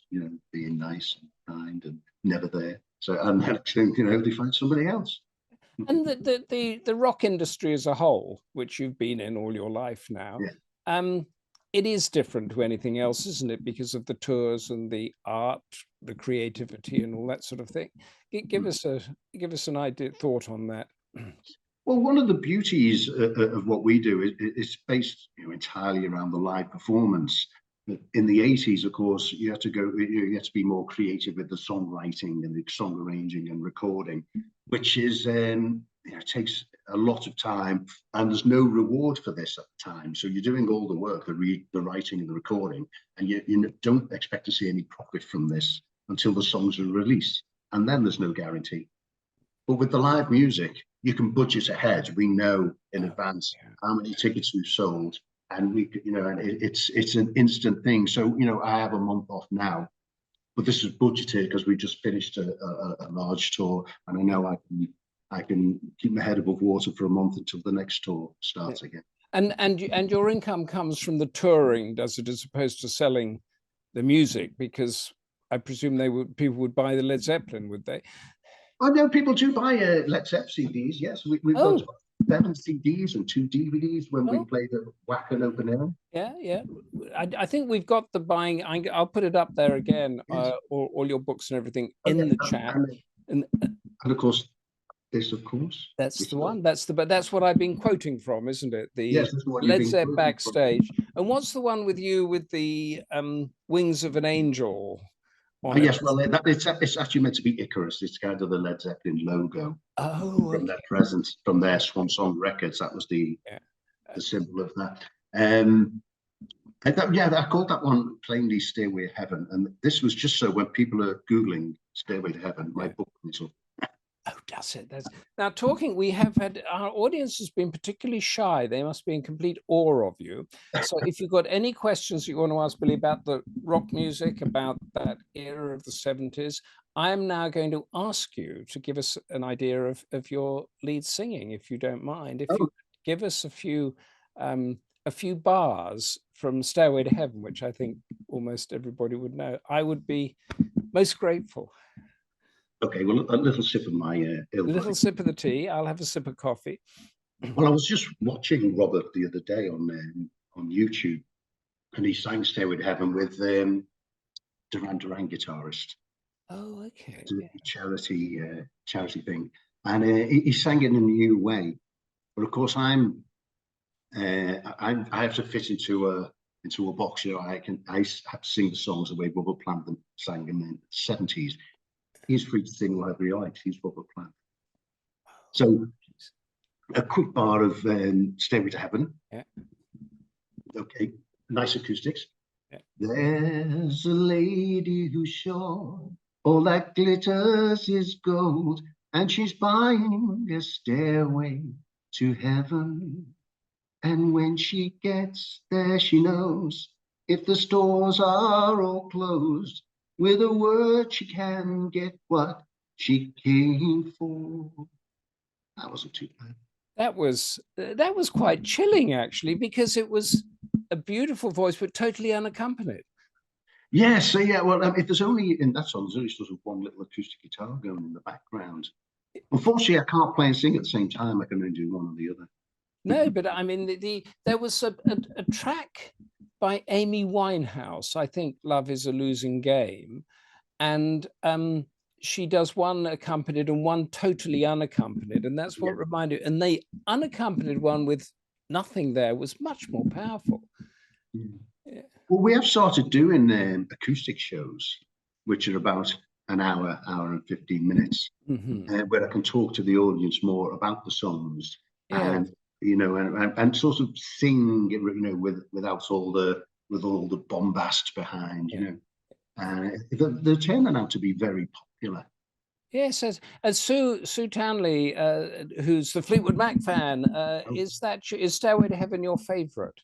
being nice and kind and never there. So and then they find somebody else. And the rock industry as a whole, which you've been in all your life now, it is different to anything else, isn't it? Because of the tours and the art, the creativity, and all that sort of thing. Give us an thought on that. Well, one of the beauties of what we do is based entirely around the live performance. In the 80s, of course, you had to be more creative with the songwriting and the song arranging and recording, which is takes a lot of time, and there's no reward for this at the time. So you're doing all the work, the writing and the recording, and you don't expect to see any profit from this until the songs are released, and then there's no guarantee. But with the live music, you can budget ahead. We know in advance how many tickets we've sold, and it's an instant thing. So I have a month off now, but this is budgeted because we just finished a large tour, and I know I can keep my head above water for a month until the next tour starts again. And your income comes from the touring, does it, as opposed to selling the music? Because I presume people would buy the Led Zeppelin, would they? I know people do buy Letz Zeppelin CDs. Yes, we've got 7 CDs and 2 DVDs when we play the Wacken open air. Yeah. I think we've got the buying. I'll put it up there again. All your books and everything in the chat. And of course, this, of course. That's the one. But that's what I've been quoting from, isn't it? The Yes, that's what you've Led been Zepp quoting from. backstage. And what's the one with you with the wings of an angel Oh, on it? yes, well, it's actually meant to be Icarus. It's kind of the Led Zeppelin logo Oh, from okay. their present, from their Swan Song Records. That was the symbol of that. I called that one plainly Stairway to Heaven. And this was just so when people are Googling Stairway to Heaven, my book comes up. Oh, does it? Now, talking, we have had, our audience has been particularly shy. They must be in complete awe of you. So if you've got any questions you want to ask Billy about the rock music, about that era of the 70s, I am now going to ask you to give us an idea of your lead singing, if you don't mind. If you give us a few bars from Stairway to Heaven, which I think almost everybody would know, I would be most grateful. Okay, well, a little sip of my a little sip of the tea. I'll have a sip of coffee. Well, I was just watching Robert the other day on YouTube, and he sang "Stairway to Heaven" with Duran Duran guitarist. Oh, okay. It's a charity thing, and he sang it in a new way. But of course, I have to fit into a box. You know, I have to sing the songs the way Robert Plant them sang in the 70s. He's free to sing whatever he likes. He's Robert Plant. So a quick bar of Stairway to Heaven. Yeah. Okay. Nice acoustics. Yeah. There's a lady who's sure all that glitters is gold, and she's buying a stairway to heaven. And when she gets there, she knows if the stores are all closed, with a word she can get what she came for. That wasn't too bad. That was quite chilling, actually, because it was a beautiful voice, but totally unaccompanied. Yes, so yeah, well, if there's only, in that song, there's only sort of one little acoustic guitar going in the background. Unfortunately, I can't play and sing at the same time. I can only do one or the other. No, but I mean, there was a track by Amy Winehouse, I think Love is a Losing Game, and she does one accompanied and one totally unaccompanied, and that's what reminded, and the unaccompanied one with nothing there was much more powerful. Yeah. Well, we have started doing acoustic shows, which are about an hour and 15 minutes, where I can talk to the audience more about the songs, and you know, and sort of sing, you know, without all the bombast behind, you know. And they're turning out to be very popular. Yes, as Sue Townley, who's the Fleetwood Mac fan, is Stairway to Heaven your favourite?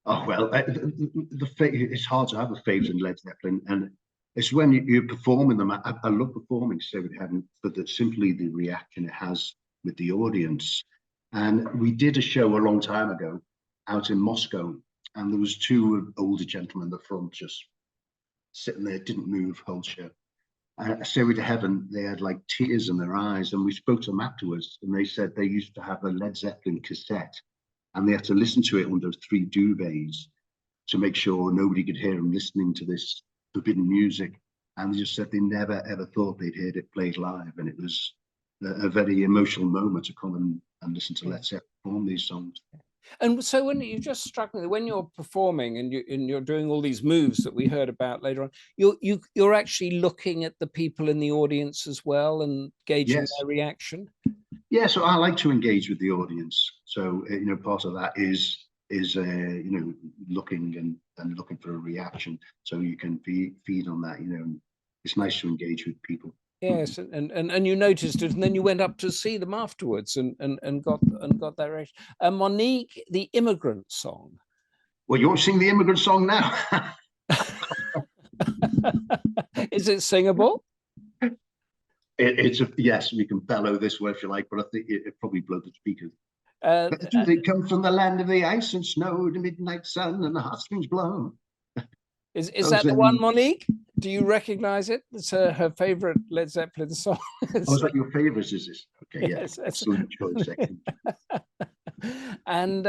Oh well, it's hard to have a favourite in Led Zeppelin, and it's when you're performing them. I love performing Stairway to Heaven, but simply the reaction it has with the audience. And we did a show a long time ago out in Moscow, and there was two older gentlemen in the front just sitting there, didn't move whole show. Stairway to Heaven, they had like tears in their eyes, and we spoke to them afterwards, and they said they used to have a Led Zeppelin cassette, and they had to listen to it under 3 duvets to make sure nobody could hear them listening to this forbidden music. And they just said they never ever thought they'd heard it played live, and it was a very emotional moment to come and listen to Let's perform these songs. And so when you just struck me, when you're performing and you're doing all these moves that we heard about later on, you're actually looking at the people in the audience as well and gauging their reaction. Yeah, so I like to engage with the audience. So you know, part of that is you know, looking and looking for a reaction, so you can feed on that. You know, it's nice to engage with people. Yes, and you noticed it, and then you went up to see them afterwards and got that reaction. Monique, the Immigrant Song. Well, you want to sing the Immigrant Song now? Is it singable? It's yes, we can bellow this way if you like, but I think it probably blow the speakers. They come from the land of the ice and snow, the midnight sun, and the hot springs blow. Is that the one, Monique? Do you recognize it? It's her favorite Led Zeppelin song. Oh, is that your favorite? Is this? Okay, yes, excellent choice. And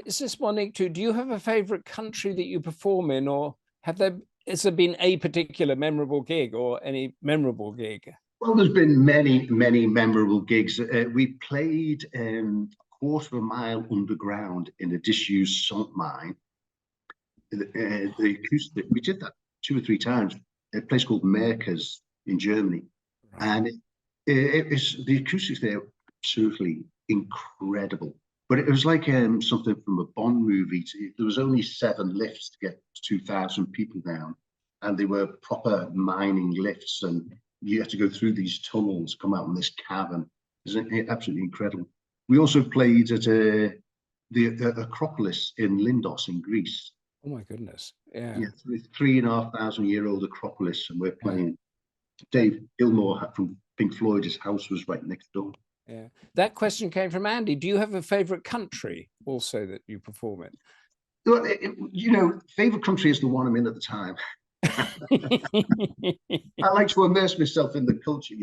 is this Monique too? Do you have a favorite country that you perform in, or has there been a particular memorable gig or any memorable gig? Well, there's been many, many memorable gigs. We played a quarter of a mile underground in a disused salt mine. The acoustic, we did that 2 or 3 times. A place called Merkers in Germany, Right. and it was the acoustics there absolutely incredible. But it was like something from a Bond movie. There was only 7 lifts to get 2,000 people down, and they were proper mining lifts, and you had to go through these tunnels, come out in this cavern. It was absolutely incredible. We also played at the Acropolis in Lindos in Greece. Oh my goodness. Yeah. Yeah, 3,500-year-old Acropolis, and we're Yeah. playing. Dave Gilmour from Pink Floyd, his house was right next door. Yeah. That question came from Andy. Do you have a favorite country also that you perform in? Well, favorite country is the one I'm in at the time. I like to immerse myself in the culture,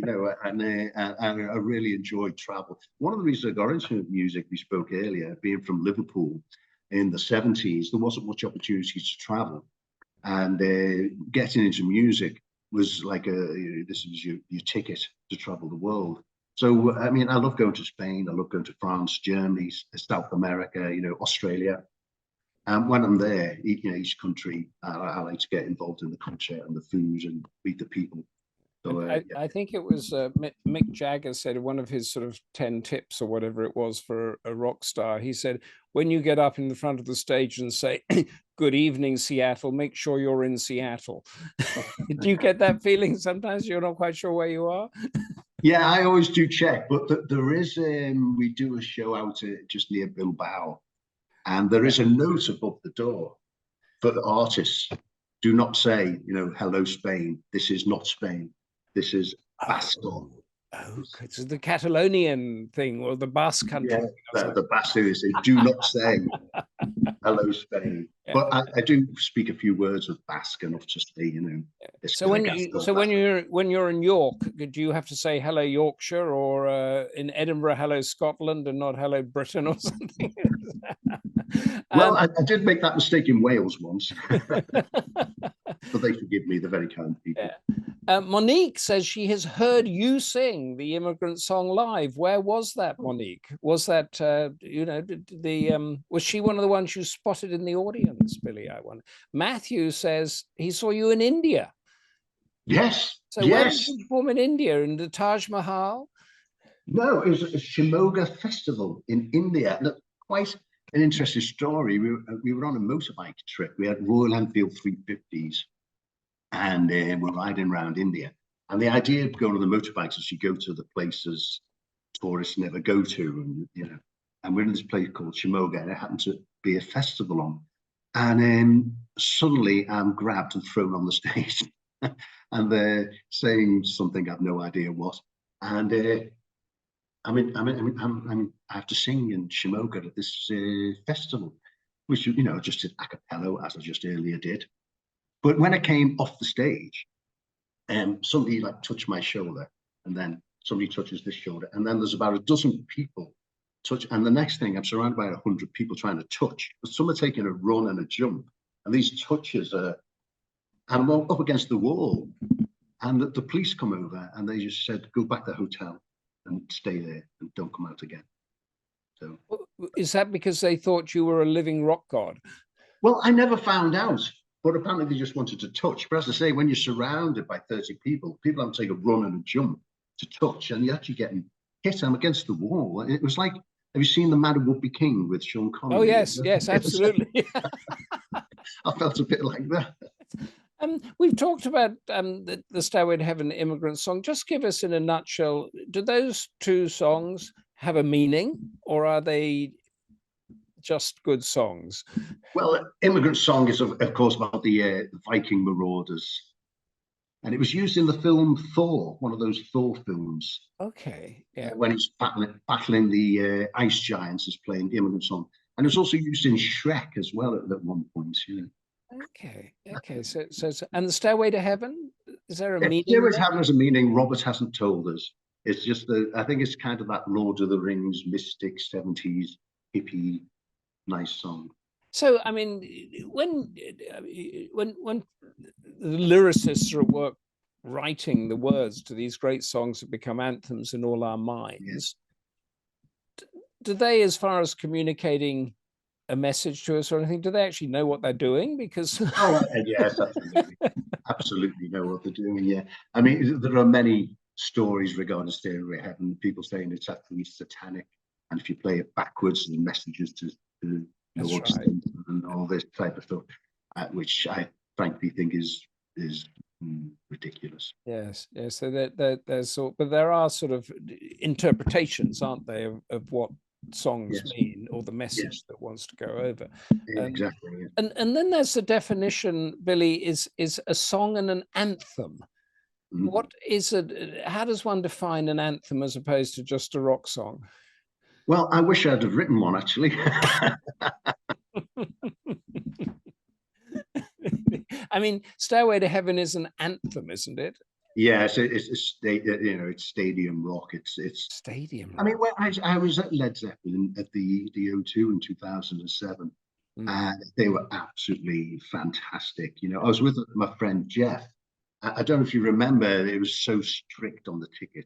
and I really enjoy travel. One of the reasons I got into music, we spoke earlier, being from Liverpool in the 70s, there wasn't much opportunity to travel. And getting into music was like this was your ticket to travel the world. So, I mean, I love going to Spain. I love going to France, Germany, South America, Australia. And when I'm there, each country, I like to get involved in the culture and the food and meet the people. So, I think it was Mick Jagger said one of his sort of 10 tips or whatever it was for a rock star. He said, when you get up in the front of the stage and say, good evening, Seattle, make sure you're in Seattle. Do you get that feeling sometimes you're not quite sure where you are? yeah, I always do check, but there is, we do a show out just near Bilbao, and there is a note above the door for the artists. Do not say, hello, Spain. This is not Spain. This is Basque. Oh, it's the Catalonian thing or the Basque country. Yeah, the Basque is, do not say hello, Spain. Yeah. But I do speak a few words of Basque enough to say, So when you're in York, do you have to say hello Yorkshire, or in Edinburgh hello Scotland and not hello Britain or something? Well, I did make that mistake in Wales once, but they forgive me. They're very kind people. Yeah. Monique says she has heard you sing the Immigrant Song live. Where was that, Monique? Was that was she one of the ones you spotted in the audience, Billy? I wonder. Matthew says he saw you in India. Yes. So yes. where did you perform in India? In the Taj Mahal? No, it was a Shimoga festival in India. Look, quite an interesting story. We were on a motorbike trip. We had Royal Enfield 350s, and we're riding around India. And the idea of going on the motorbikes is you go to the places tourists never go to, and we're in this place called Shimoga, and it happened to be a festival on. And suddenly I'm grabbed and thrown on the stage, and they're saying something I've no idea what. And I have to sing in Shimoga at this festival, which just did a cappella, as I just earlier did. But when I came off the stage, somebody touched my shoulder, and then somebody touches this shoulder, and then there's about a dozen people touch, and the next thing I'm surrounded by 100 people trying to touch, but some are taking a run and a jump, and these touches are, and I'm up against the wall, and the police come over and they just said, go back to the hotel and stay there and don't come out again. So is that because they thought you were a living rock god? Well, I never found out, but apparently they just wanted to touch. But as I say, when you're surrounded by 30 people have to take a run and a jump to touch, and you're actually getting hit. I'm against the wall. It was like, have you seen The Mad Would Be King with Sean Connery? Oh yes, absolutely. I felt a bit like that. We've talked about the Stairway to Heaven Immigrant Song. Just give us in a nutshell, do those two songs have a meaning, or are they just good songs? Well, Immigrant Song is, of course, about the Viking marauders. And it was used in the film Thor, one of those Thor films. Okay, yeah. When he's battling the ice giants, is playing the Immigrant Song. And it was also used in Shrek as well at one point, Okay. So, and the Stairway to Heaven, is there a meaning? Stairway to Heaven has a meaning. Robert hasn't told us. It's just I think it's kind of that Lord of the Rings, mystic 70s hippie, nice song. So, I mean, when the lyricists are at work writing the words to these great songs that become anthems in all our minds. Do they, as far as communicating a message to us or anything, do they actually know what they're doing? Because yes, absolutely, absolutely know what they're doing. Yeah, I mean, there are many stories regarding Stairway to Heaven. People saying it's actually satanic, and if you play it backwards, the messages to Lord and all this type of stuff, which I frankly think is ridiculous. Yes, yes. So there's sort, but there are sort of interpretations, aren't they, of what songs mean or the message that wants to go over. Exactly. Yeah. And then there's the definition, Billy, is a song and an anthem. What is it? How does one define an anthem as opposed to just a rock song? Well, I wish I'd have written one, actually. I mean, Stairway to Heaven is an anthem, isn't it? Yeah, it's it's stadium rock. It's stadium rock. I mean, well, I was at Led Zeppelin at the O2 in 2007, and they were absolutely fantastic. You know, I was with my friend Jeff. I don't know if you remember, it was so strict on the ticket.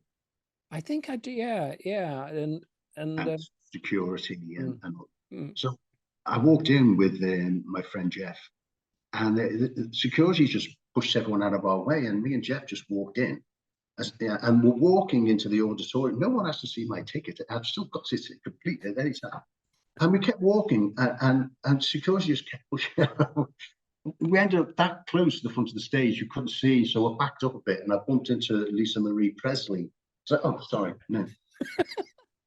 I think I do. Yeah, and security and so I walked in with my friend Jeff, and the security just pushed everyone out of our way, and me and Jeff just walked in, and we're walking into the auditorium. No one has to see my ticket. I've still got it completely at any time. And we kept walking, and security just kept pushing out. We ended up that close to the front of the stage, you couldn't see, so I backed up a bit, and I bumped into Lisa Marie Presley. So, oh, sorry, no.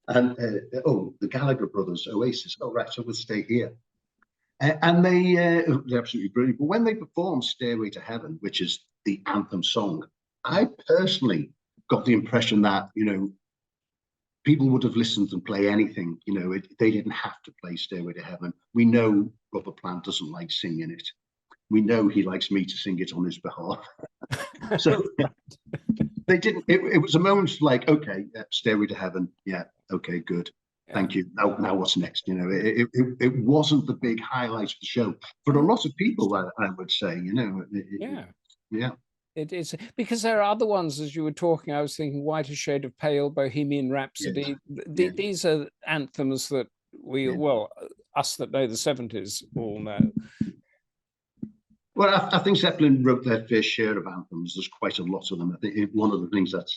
And the Gallagher brothers, Oasis. Oh, right, so we'll stay here. And they're absolutely brilliant. But when they performed Stairway to Heaven, which is the anthem song, I personally got the impression that, you know, people would have listened and play anything. You know, they didn't have to play Stairway to Heaven. We know Robert Plant doesn't like singing it. We know he likes me to sing it on his behalf. So they didn't. It was a moment like, okay, Stairway to Heaven. Yeah, okay, good. Thank you. Now what's next? You know, it wasn't the big highlight of the show for a lot of people. I would say, you know, yeah. It is because there are other ones, as you were talking. I was thinking Whiter Shade of Pale, Bohemian Rhapsody. These are anthems that well, us that know the 70s all know. Well, I think Zeppelin wrote their fair share of anthems. There's quite a lot of them. I think one of the things that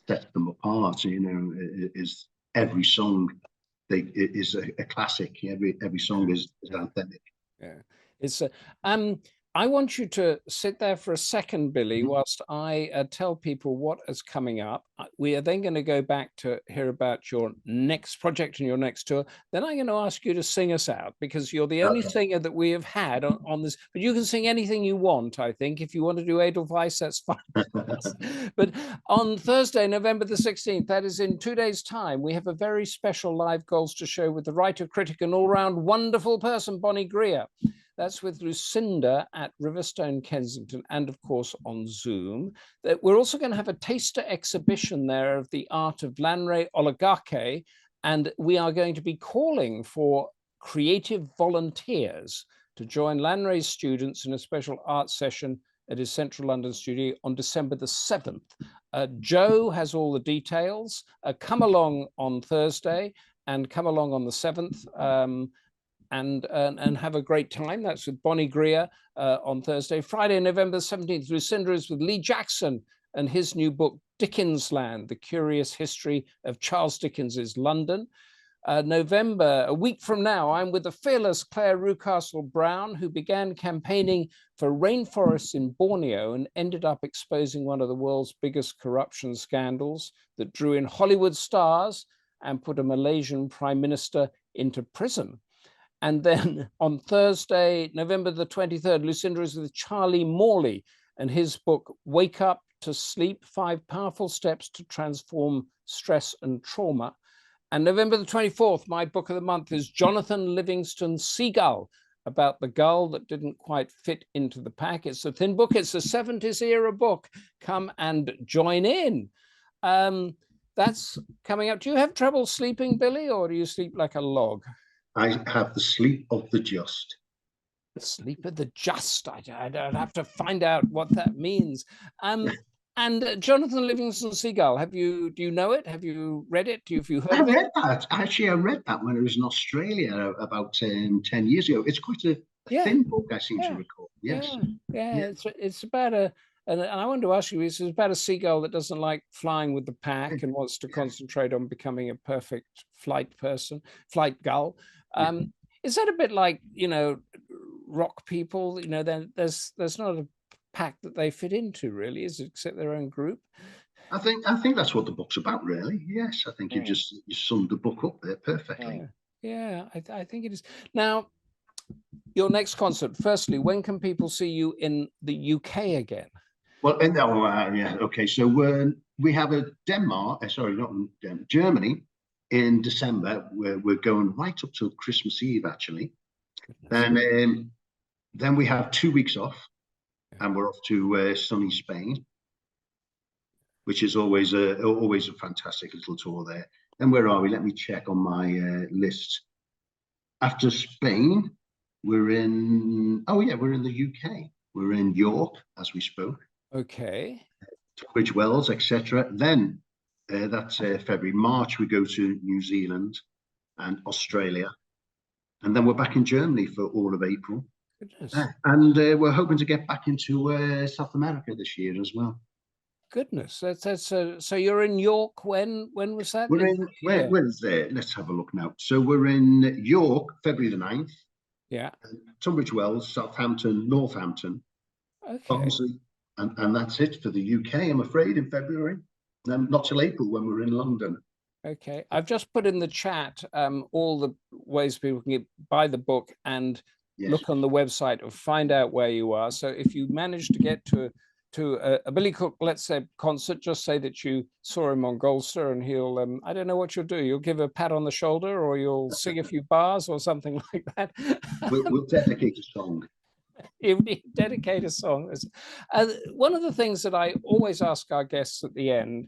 sets them apart, you know, is every song is a classic. Every song is authentic. Yeah, it's I want you to sit there for a second, Billy, whilst I tell people what is coming up. We are then going to go back to hear about your next project and your next tour. Then I'm going to ask you to sing us out, because you're the only singer that we have had on this. But you can sing anything you want, I think. If you want to do Edelweiss, that's fine. But on Thursday, November the 16th, that is in 2 days' time, we have a very special live Goldster show with the writer, critic, and all-round wonderful person, Bonnie Greer. That's with Lucinda at Riverstone, Kensington, and of course on Zoom. We're also going to have a taster exhibition there of the art of Lanre Oligarche, and we are going to be calling for creative volunteers to join Lanre's students in a special art session at his Central London studio on December the 7th. Joe has all the details. Come along on Thursday and come along on the 7th. And have a great time. That's with Bonnie Greer on Thursday. Friday, November 17th, Lucinda is with Lee Jackson and his new book, Dickensland, The Curious History of Charles Dickens's London. November, a week from now, I'm with the fearless Claire Rucastle-Brown, who began campaigning for rainforests in Borneo and ended up exposing one of the world's biggest corruption scandals that drew in Hollywood stars and put a Malaysian prime minister into prison. And then on Thursday, November the 23rd, Lucinda is with Charlie Morley and his book, Wake Up to Sleep, 5 Powerful Steps to Transform Stress and Trauma. And November the 24th, my book of the month is Jonathan Livingston's Seagull, about the gull that didn't quite fit into the pack. It's a thin book. It's a 70s era book. Come and join in. That's coming up. Do you have trouble sleeping, Billy, or do you sleep like a log? I have the sleep of the just. The sleep of the just. I'd have to find out what that means. And And Jonathan Livingston Seagull, do you know it? Have you read it? Have you heard I of it? read that. Actually, I read that when I was in Australia about 10 years ago. It's quite a Yeah, thin book, I seem to yeah, recall. yeah, Yes. yeah. Yeah. It's about and I wanted to ask you, it's about a seagull that doesn't like flying with the Yeah. pack and wants to Yeah. concentrate on becoming a perfect flight gull. Yeah. Is that a bit like, rock people? Then there's not a pack that they fit into, really, is it, except their own group? I think that's what the book's about, really. Yes, I think Yeah, you summed the book up there perfectly. yeah, yeah. I think it is. Now, your next concert. Firstly, when can people see you in the UK again? Well, yeah, okay. So we have a sorry, not Germany in December. We're going right up till Christmas Eve, actually. Goodness. Then we have 2 weeks off, Yeah. and we're off to sunny Spain, which is always a fantastic little tour there. And where are we? Let me check on my list. After Spain, we're in. Oh yeah, we're in the UK. We're in York, as we spoke. Okay. Tunbridge Wells, etc. Then that's February. March, we go to New Zealand and Australia. And then we're back in Germany for all of April. Goodness. And we're hoping to get back into South America this year as well. Goodness. That's so you're in York when was that? We're in, where's there? Let's have a look now. So we're in York, February the 9th. Yeah. Tunbridge Wells, Southampton, Northampton, Okay. Hawksley, and that's it for the UK, I'm afraid, in February. Not till April when we're in London. Okay. I've just put in the chat all the ways people can buy the book and look on the website or find out where you are. So if you manage to get to a Billy Cook, let's say, concert, just say that you saw him on Goldster, and he'll I don't know what you'll do. You'll give a pat on the shoulder, or you'll sing a few bars or something like that. We'll dedicate a song. You dedicate a song. One of the things that I always ask our guests at the end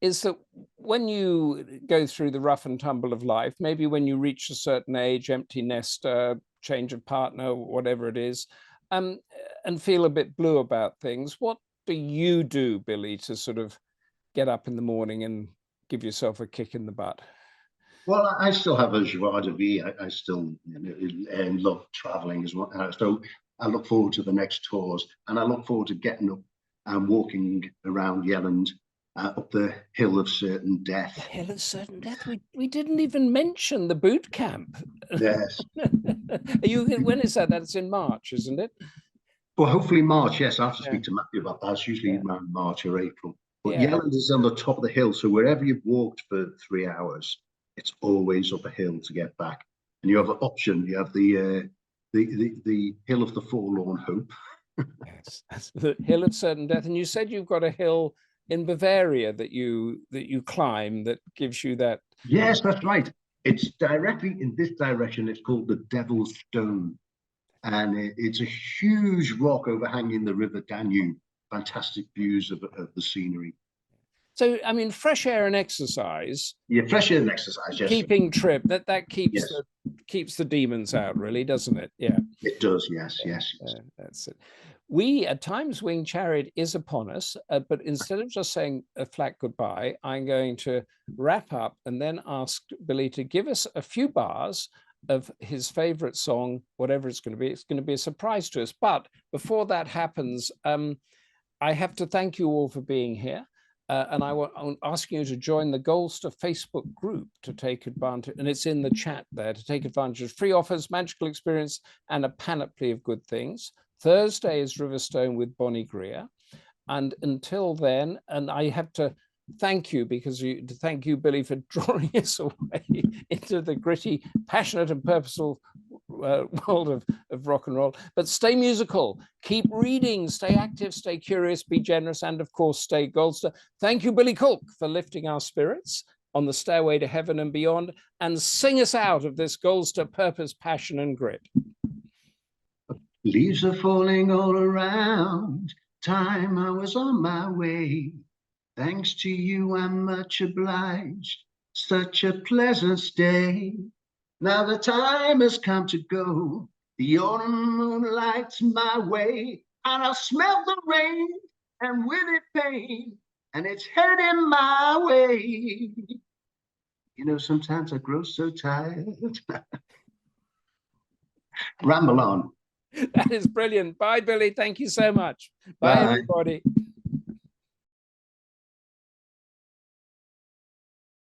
is that when you go through the rough and tumble of life, maybe when you reach a certain age, empty nester, change of partner, whatever it is, and feel a bit blue about things, what do you do, Billy, to sort of get up in the morning and give yourself a kick in the butt? Well, I still have a joie de vivre. I still love traveling as well. So I look forward to the next tours, and I look forward to getting up and walking around Yelland up the hill of certain death. The hill of certain death. We didn't even mention the boot camp. Yes. When is that? That's in March, isn't it? Well, hopefully March. Yes, I have to speak to Matthew about that. It's usually around March or April. But Yelland is on the top of the hill, so wherever you've walked for 3 hours, it's always up a hill to get back. And you have an option. You have the hill of the forlorn hope. Yes, that's the hill of certain death. And you said you've got a hill in Bavaria that you climb that gives you that. Yes, that's right. It's directly in this direction. It's called the Devil's Stone, and it's a huge rock overhanging the River Danube. Fantastic views of the scenery. So, I mean, fresh air and exercise. Yeah, fresh air and exercise. Yes. Keeping trip. That keeps the demons out, really, doesn't it? Yeah. It does. Yes. Yes. That's it. We at times Winged Chariot is upon us, but instead of just saying a flat goodbye, I'm going to wrap up and then ask Billy to give us a few bars of his favorite song, whatever it's going to be. It's going to be a surprise to us. But before that happens, I have to thank you all for being here. And I'm asking you to join the Goldster Facebook group to take advantage, and it's in the chat there, to take advantage of free offers, magical experience, and a panoply of good things. Thursday is Riverstone with Bonnie Greer. And until then, and I have to thank you, thank you, Billy, for drawing us away into the gritty, passionate, and purposeful world of rock and roll. But stay musical, keep reading, stay active, stay curious, be generous, and of course, stay Goldster. Thank you, Billy Cook, for lifting our spirits on the stairway to heaven and beyond, and sing us out of this Goldster purpose, passion, and grit. Leaves are falling all around. Time I was on my way. Thanks to you, I'm much obliged. Such a pleasant stay. Now the time has come to go. The autumn moon lights my way, and I smell the rain and with it pain, and it's heading my way. You know, sometimes I grow so tired. Ramble on. That is brilliant. Bye, Billy. Thank you so much. Bye, Bye. everybody.